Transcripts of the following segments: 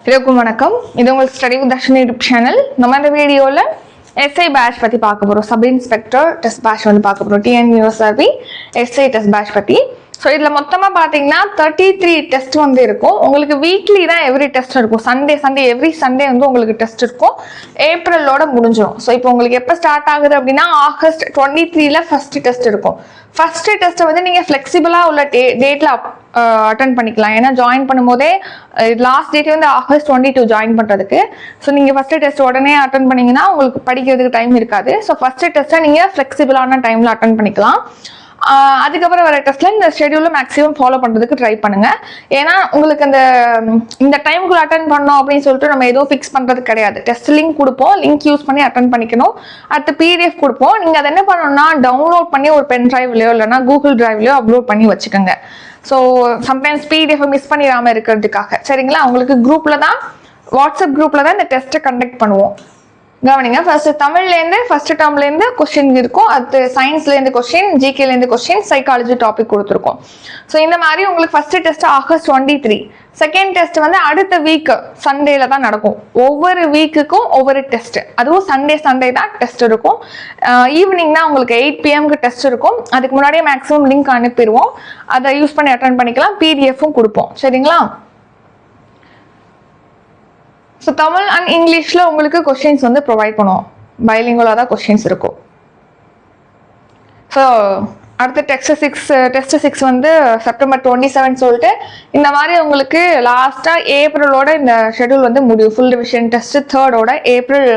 எல்லாருக்கும் வணக்கம். இது உங்களுக்கு study with Darshini YouTube channel. நம்ம இந்த வீடியோவில் எஸ்ஐ பேட்ச் பற்றி பார்க்க போகிறோம். சப் இன்ஸ்பெக்டர் டெஸ்ட் பேட்ச் வந்து பார்க்க போகிறோம். டிஎன்யூஎஸ்ஆர்பி எஸ்ஐ டெஸ்ட் பேட்ச் பற்றி. ஸோ இதில் மொத்தமாக பார்த்தீங்கன்னா 33 டெஸ்ட் வந்து இருக்கும். உங்களுக்கு வீக்லி தான் எவ்ரி டெஸ்ட் இருக்கும். சண்டே எவ்ரி சண்டே வந்து உங்களுக்கு டெஸ்ட் இருக்கும். ஏப்ரலோட முடிஞ்சிடும். ஸோ இப்போ உங்களுக்கு எப்போ ஸ்டார்ட் ஆகுது அப்படின்னா ஆகஸ்ட் 23 ஃபர்ஸ்ட் டெஸ்ட் இருக்கும். ஃபர்ஸ்ட் டெஸ்ட்டை வந்து நீங்கள் ஃப்ளெக்சிபிளாக உள்ள டேட்டில் அட்டன் பண்ணிக்கலாம். ஏன்னா ஜாயின் பண்ணும்போதே லாஸ்ட் டேட் வந்து ஆகஸ்ட் 22 ஜாயின் பண்ணுறதுக்கு. ஸோ நீங்கள் ஃபர்ஸ்ட் டெஸ்ட் உடனே அட்டன் பண்ணிங்கன்னா உங்களுக்கு படிக்கிறதுக்கு டைம் இருக்காது. ஸோ ஃபர்ஸ்ட் டெஸ்ட்டை நீங்கள் ஃப்ளெக்சிபிளான டைமில் அட்டன் பண்ணிக்கலாம். அதுக்கப்புறம் வர டெஸ்ட்ல இந்த ஷெடியூல மேக்ஸிமம் ஃபாலோ பண்றதுக்கு ட்ரை பண்ணுங்க. ஏன்னா உங்களுக்கு இந்த டைமுக்குள்ள அட்டன் பண்ணோம் அப்படின்னு சொல்லிட்டு நம்ம எதுவும் ஃபிக்ஸ் பண்றது கிடையாது. டெஸ்ட் லிங்க் கொடுப்போம், லிங்க் யூஸ் பண்ணி அட்டன் பண்ணிக்கணும். அடுத்து பிடிஎஃப் கொடுப்போம். நீங்க அதை என்ன பண்ணணும்னா டவுன்லோட் பண்ணி ஒரு பென் டிரைவ்லயோ இல்லைன்னா கூகுள் டிரைவ்லயோ அப்லோட் பண்ணி வச்சுக்கோங்க. ஸோ சம்டைம்ஸ் பிடிஎஃப் மிஸ் பண்ணிடாம இருக்கிறதுக்காக. சரிங்களா? உங்களுக்கு குரூப்ல தான், வாட்ஸ்அப் குரூப்ல தான் இந்த டெஸ்ட்டை கண்டக்ட் பண்ணுவோம். கவனிங்க. ஃபர்ஸ்ட் தமிழ்லேருந்து ஃபர்ஸ்ட் டேர்ம்லேருந்து கொஸ்டின் இருக்கும். அது சயின்ஸ்லேருந்து கொஸ்டின், ஜிகேலேருந்து கொஸ்டின், சைக்காலஜி டாபிக் கொடுத்துருக்கோம். ஸோ இந்த மாதிரி உங்களுக்கு first test August 23, second test வந்து அடுத்த வீக் சண்டேல தான் நடக்கும். ஒவ்வொரு வீக்குக்கும் ஒவ்வொரு டெஸ்ட், அதுவும் சண்டே தான் டெஸ்ட் இருக்கும். ஈவினிங் தான் உங்களுக்கு 8 PM டெஸ்ட் இருக்கும். அதுக்கு முன்னாடியே மேக்ஸிமம் லிங்க் அனுப்பிடுவோம். அதை யூஸ் பண்ணி அட்டன் பண்ணிக்கலாம். பிடிஎஃப்பும் கொடுப்போம். சரிங்களா? ஸோ தமிழ் அண்ட் இங்கிலீஷில் உங்களுக்கு கொஸ்டின்ஸ் வந்து ப்ரொவைட் பண்ணுவோம். பைலிங்குவலாக தான் கொஸ்டின்ஸ் இருக்கும். ஸோ அடுத்த டெஸ்ட் 6 வந்து செப்டம்பர் 27 சொல்லிட்டு இந்த மாதிரி உங்களுக்கு லாஸ்ட்டாக ஏப்ரலோட இந்த ஷெடியூல் வந்து முடியும். ஃபுல் ரிவிஷன் டெஸ்ட் 3rdோட ஏப்ரல்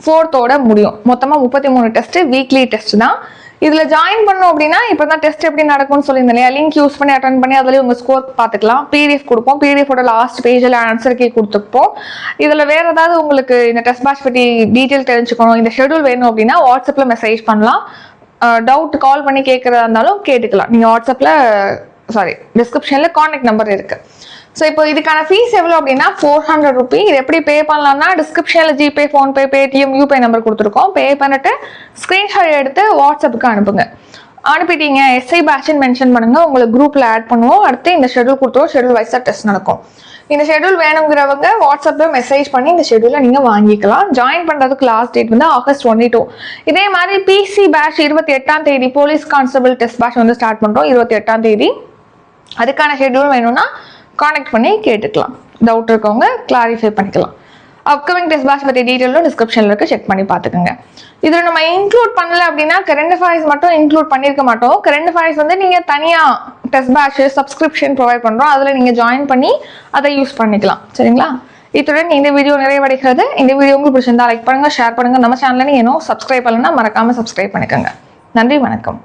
4th முடியும். மொத்தமாக 33 டெஸ்ட், வீக்லி டெஸ்ட் தான். இதில் ஜாயின் பண்ணோம் அப்படின்னா இப்போ தான் டெஸ்ட் எப்படி நடக்கும்னு சொல்லியிருந்தேன் இல்லையா? லிங்க் யூஸ் பண்ணி அட்டன் பண்ணி அதுலேயே உங்கள் ஸ்கோர் பார்த்துக்கலாம். பிடிஎஃப் கொடுப்போம். பிடிஎஃபோட லாஸ்ட் பேஜில் ஆன்சர் கீ கொடுத்துப்போம். இதில் வேறு ஏதாவது உங்களுக்கு இந்த டெஸ்ட் பேட்ச் பற்றி டீட்டெயில் தெரிஞ்சுக்கணும், இந்த ஷெடியூல் வேணும் அப்படின்னா வாட்ஸ்அப்பில் மெசேஜ் பண்ணலாம். டவுட் கால் பண்ணி கேட்குறதா இருந்தாலும் கேட்டுக்கலாம். நீங்கள் வாட்ஸ்அப்பில் டிஸ்கிரிப்ஷனில் கான்டாக்ட் நம்பர் இருக்குது. ஸோ இப்போ இதுக்கான ஃபீஸ் எவ்வளோ அப்படின்னா 400 ரூபி. இது எப்படி பே பண்ணலாம்னா டிஸ்கிரிப்ஷனில் GPay, PhonePe, Paytm, YouPay number கொடுத்துருக்கோம். பே பண்ணிட்டு ஸ்க்ரீன்ஷாட் எடுத்து வாட்ஸ்அப்புக்கு அனுப்புங்க. அனுப்பிட்டீங்க எஸ்ஐ பேட்ச்னு மென்ஷன் பண்ணுங்க. உங்களுக்கு குரூப்பில் ஆட் பண்ணுவோம். அடுத்து இந்த ஷெடியூல் கொடுத்துருவோம். ஷெடியூல் வைஸாக டெஸ்ட் நடக்கும். இந்த ஷெடியூல் வேணுங்கிறவங்க வாட்ஸ்அப்பில் மெசேஜ் பண்ணி இந்த ஷெடியூலை நீங்கள் வாங்கிக்கலாம். ஜாயின் பண்ணுறதுக்கு லாஸ்ட் டேட் வந்து ஆகஸ்ட் 22. இதே மாதிரி PC batch 28 police constable test batch வந்து ஸ்டார்ட் பண்ணுறோம் 28 அதுக்கான ஷெடியூல் வேணும்னா கான்டாக்ட் பண்ணி கேட்டுக்கலாம். டவுட் இருக்கவங்க கிளாரிஃபை பண்ணிக்கலாம். அப்கமிங் டெஸ்ட் பேட்ச் பற்றி டீட்டெயிலும் டிஸ்கிரிப்ஷனில் இருக்குது, செக் பண்ணி பார்த்துக்கோங்க. இதில் நம்ம இன்க்ளூட் பண்ணல அப்படின்னா கரண்ட் அஃபேர்ஸ் மட்டும் இன்க்ளூட் பண்ணியிருக்க மாட்டோம். கரண்ட் அஃபேர்ஸ் வந்து நீங்கள் தனியாக டெஸ்ட் பேட்ச் சப்ஸ்கிரிப்ஷன் ப்ரொவைட் பண்ணுறோம். அதில் நீங்கள் ஜாயின் பண்ணி அதை யூஸ் பண்ணிக்கலாம். சரிங்களா? இத்துடன் இந்த வீடியோ நிறைவடைகிறது. இந்த வீடியோ உங்களுக்கு பிடிச்சிருந்தா லைக் பண்ணுங்கள், ஷேர் பண்ணுங்கள். நம்ம சேனலில் நீங்கள் இன்னும் சப்ஸ்கிரைப் பண்ணலன்னா மறக்காமல் சப்ஸ்கிரைப் பண்ணிக்கோங்க. நன்றி, வணக்கம்.